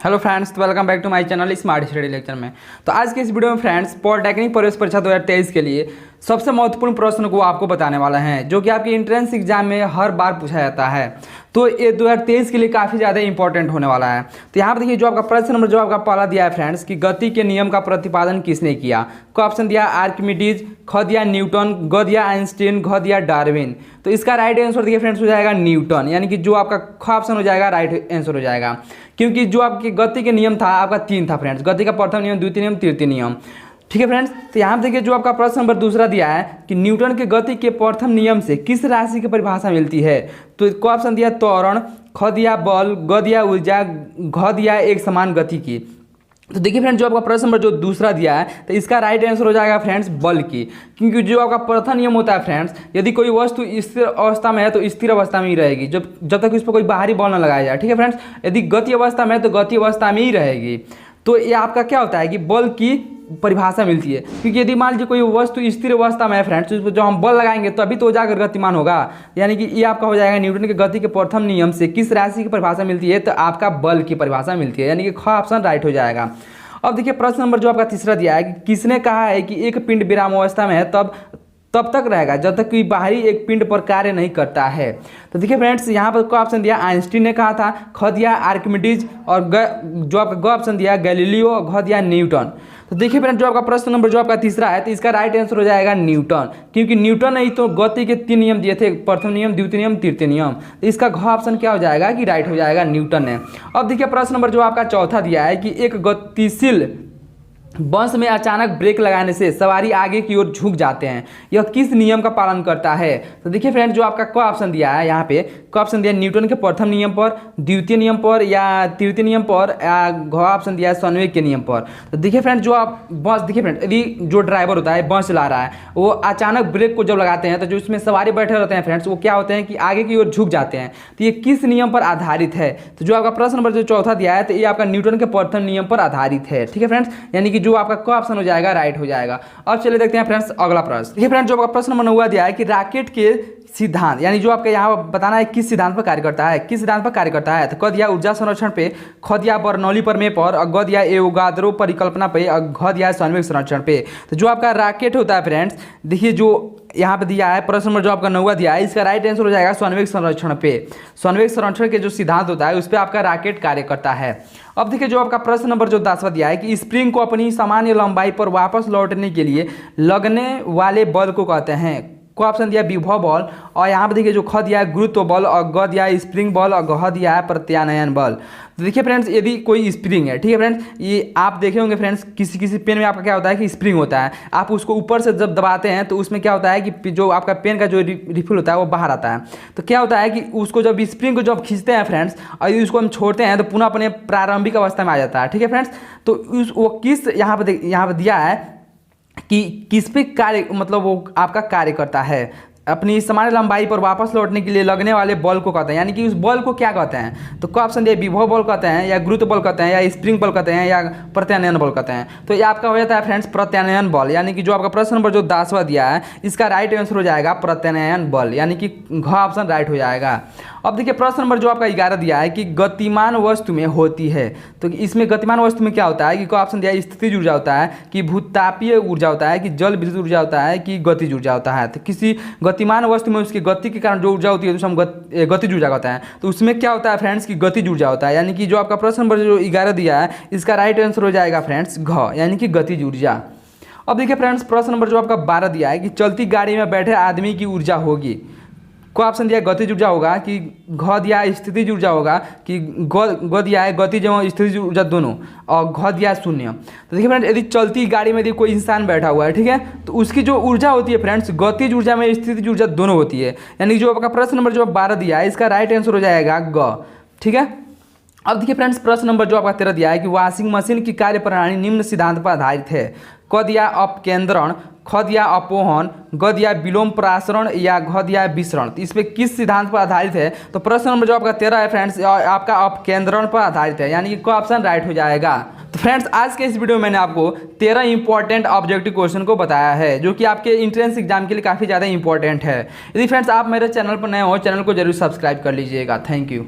Hello friends, welcome back to my channel smart study lecture में। तो आज के इस वीडियो में फ्रेंड्स पॉलिटेक्निक प्रवेश परीक्षा 2023 के लिए सबसे महत्वपूर्ण प्रश्न को आपको बताने वाला है, जो कि आपके एंट्रेंस एग्जाम में हर बार पूछा जाता है। तो ये 2023 के लिए काफ़ी ज़्यादा इंपॉर्टेंट होने वाला है। तो यहाँ पर देखिए, जो आपका प्रश्न नंबर जो आपका पहला दिया है फ्रेंड्स कि गति के नियम का प्रतिपादन किसने किया। को ऑप्शन दिया आर्किमिडीज, ख दिया न्यूटन, ग दिया आइंस्टीन, घ दिया डार्विन। तो इसका राइट आंसर देखिए फ्रेंड्स हो जाएगा न्यूटन, यानी कि जो आपका ख ऑप्शन हो जाएगा राइट आंसर हो जाएगा। क्योंकि जो आपकी गति के नियम था आपका 3 था फ्रेंड्स, गति का प्रथम नियम, द्वितीय नियम, तृतीय नियम। ठीक है फ्रेंड्स, तो यहाँ देखिए जो आपका प्रश्न नंबर दूसरा दिया है कि न्यूटन के गति के प्रथम नियम से किस राशि की परिभाषा मिलती है। तो को ऑप्शन दिया त्वरण, ख दिया बल, ग दिया ऊर्जा, घ दिया एक समान गति की। तो देखिए फ्रेंड्स, जो आपका प्रश्न नंबर जो दूसरा दिया है तो इसका राइट आंसर हो जाएगा फ्रेंड्स बल की। क्योंकि जो आपका प्रथम नियम होता है फ्रेंड्स, यदि कोई वस्तु स्थिर अवस्था में है तो स्थिर अवस्था में ही रहेगी, जब तक उस पर कोई बाहरी बल न लगाया जाए। ठीक है फ्रेंड्स, यदि गति अवस्था में है तो गति अवस्था में ही रहेगी। तो ये आपका क्या होता है कि बल की परिभाषा मिलती है। क्योंकि यदि मान लीजिए कोई वस्तु स्थिर अवस्था में है फ्रेंड्स, उस पर जो हम बल लगाएंगे तभी तो जाकर गतिमान होगा। यानी कि ये आपका हो जाएगा न्यूटन के गति के प्रथम नियम से किस राशि की परिभाषा मिलती है, तो आपका बल की परिभाषा मिलती है, यानी कि ख ऑप्शन राइट हो जाएगा। अब देखिए प्रश्न नंबर जो आपका तीसरा दिया है कि किसने कहा है कि एक पिंड विराम अवस्था में है तब तक रहेगा जब तक कि बाहरी एक पिंड पर कार्य नहीं करता है। तो देखिए फ्रेंड्स, यहाँ पर को ऑप्शन दिया आइंस्टीन ने कहा था, ख दिया आर्किमिडीज और जो आपका ग ऑप्शन दिया गैलीलियो, घ दिया न्यूटन। तो देखिए फ्रेंड्स, जो आपका प्रश्न नंबर जो आपका तीसरा है तो इसका राइट आंसर हो जाएगा न्यूटन। क्योंकि न्यूटन ने ही तो गति के 3 नियम दिए थे, प्रथम नियम, द्वितीय नियम, तृतीय नियम। तो इसका घ ऑप्शन क्या हो जाएगा कि राइट हो जाएगा न्यूटन ने। अब देखिए प्रश्न नंबर जो आपका चौथा दिया है कि एक गतिशील बस में अचानक ब्रेक लगाने से सवारी आगे की ओर झुक जाते हैं, यह किस नियम का पालन करता है। तो देखिए फ्रेंड्स, जो आपका क ऑप्शन दिया है यहाँ पे क ऑप्शन दिया न्यूटन के प्रथम नियम पर, द्वितीय नियम पर या तृतीय नियम पर, या घ ऑप्शन दिया है संवेग के नियम पर। तो देखिए फ्रेंड्स, जो आप बस देखिए फ्रेंड्स, यदि जो ड्राइवर होता है बस चला रहा है वो अचानक ब्रेक को जब लगाते हैं तो जो उसमें सवारी बैठे रहते हैं फ्रेंड्स वो क्या होते हैं कि आगे की ओर झुक जाते हैं। तो ये किस नियम पर आधारित है। तो जो आपका प्रश्न नंबर जो चौथा दिया है तो ये आपका न्यूटन के प्रथम नियम पर आधारित है। ठीक है फ्रेंड्स, यानी कि जो आपका क ऑप्शन हो जाएगा राइट हो जाएगा। अब चलिए देखते हैं फ्रेंड्स अगला प्रश्न। देखिए फ्रेंड्स, जो आपका प्रश्न नंबर 9 दिया है कि रॉकेट के सिद्धांत, यानी जो आपका यहाँ बताना है किस सिद्धांत पर कार्य करता है, किस सिद्धांत पर कार्य करता है। तो क दिया ऊर्जा संरक्षण पे, ख दिया बर्नौली प्रमेय पर, और ग दिया एवोगाद्रो परिकल्पना पे, और घ दिया संवेग संरक्षण पे। तो जो आपका रॉकेट होता है फ्रेंड्स, देखिए जो यहाँ पे दिया है प्रश्न नंबर जो आपका 9 दिया है इसका राइट आंसर हो जाएगा संवेग संरक्षण पे। संवेग संरक्षण के जो सिद्धांत होता है उस पर आपका रॉकेट कार्य करता है। अब देखिए जो आपका प्रश्न नंबर जो 10वां दिया है कि स्प्रिंग को अपनी सामान्य लंबाई पर वापस लौटने के लिए लगने वाले बल को कहते हैं। को ऑप्शन दिया विभव बल, और यहाँ पर देखिए जो ख दिया है गुरुत्व बल, और ग दिया है स्प्रिंग बल, और घ दिया है प्रत्यानयन बल। तो देखिए फ्रेंड्स, यदि कोई स्प्रिंग है, ठीक है फ्रेंड्स, ये आप देखे होंगे फ्रेंड्स किसी पेन में आपका क्या होता है कि स्प्रिंग होता है। आप उसको ऊपर से जब दबाते हैं तो उसमें क्या होता है कि जो आपका पेन का जो रिफिल होता है वो बाहर आता है। तो क्या होता है कि उसको जब स्प्रिंग को जब खींचते हैं फ्रेंड्स और उसको हम छोड़ते हैं तो पुनः अपने प्रारंभिक अवस्था में आ जाता है। ठीक है फ्रेंड्स, तो वो किस यहाँ पर दिया है कि किस पे कार्य, मतलब वो आपका कार्य करता है। अपनी सामान्य लंबाई पर वापस लौटने के लिए लगने वाले बल को कहते हैं, यानी कि उस बल को क्या कहते हैं। तो क्या ऑप्शन दिया विभव बल कहते हैं, या गुरुत्व बल कहते हैं, या स्प्रिंग बल कहते हैं, या प्रत्यानयन बल कहते हैं। तो ये आपका हो जाता है फ्रेंड्स प्रत्यानयन बल, यानी कि जो आपका प्रश्न नंबर जो 10वां दिया है इसका राइट आंसर हो जाएगा प्रत्यानयन बल, यानी कि घ ऑप्शन राइट हो जाएगा। अब देखिए प्रश्न नंबर जो आपका 11 दिया है कि गतिमान वस्तु में होती है। तो इसमें गतिमान वस्तु में क्या होता है कि कोई ऑप्शन दिया है स्थितिज ऊर्जा होता है, कि भूतापीय ऊर्जा होता है, कि जल विद्युत ऊर्जा होता है, कि गतिज ऊर्जा होता है। तो किसी गतिमान वस्तु में उसकी गति के कारण जो ऊर्जा होती है उसे हम गतिज ऊर्जा कहते हैं। तो उसमें क्या होता है फ्रेंड्स कि गतिज ऊर्जा होता है, यानी कि जो आपका प्रश्न नंबर जो 11 दिया है इसका राइट आंसर हो जाएगा फ्रेंड्स घ, यानी कि गतिज ऊर्जा। अब देखिए फ्रेंड्स प्रश्न नंबर जो आपका 12 दिया है कि चलती गाड़ी में बैठे आदमी की ऊर्जा होगी। को ऑप्शन दिया गतिज ऊर्जा होगा, कि घ दिया स्थितिज ऊर्जा होगा, कि ग दिया है गतिज एवं स्थितिज ऊर्जा दोनों, और घ दिया शून्य। तो देखिए फ्रेंड्स, यदि चलती गाड़ी में यदि कोई इंसान बैठा हुआ है, ठीक है, तो उसकी जो ऊर्जा होती है फ्रेंड्स गतिज ऊर्जा में स्थितिज ऊर्जा दोनों होती है। यानी जो आपका प्रश्न नंबर जो 12 दिया है इसका राइट आंसर हो जाएगा ग। ठीक है, अब देखिए फ्रेंड्स प्रश्न नंबर जो आपका 13 दिया है कि वॉशिंग मशीन की कार्यप्रणाली निम्न सिद्धांत पर आधारित है। क दिया अपकेंद्रण, ख दिया अपोहन, ग दिया विलोम प्रासरण, या घ दिया विसरण। तो इसमें किस सिद्धांत पर आधारित है। तो प्रश्न नंबर जो आपका 13 है फ्रेंड्स आपका अपकेंद्रण पर आधारित है, यानी कि क ऑप्शन राइट हो जाएगा। तो फ्रेंड्स आज के इस वीडियो में मैंने आपको 13 इंपॉर्टेंट ऑब्जेक्टिव क्वेश्चन को बताया है, जो कि आपके एंट्रेंस एग्जाम के लिए काफ़ी ज़्यादा इंपॉर्टेंट है। यदि फ्रेंड्स आप मेरे चैनल पर नए हो, चैनल को जरूर सब्सक्राइब कर लीजिएगा। Thank you.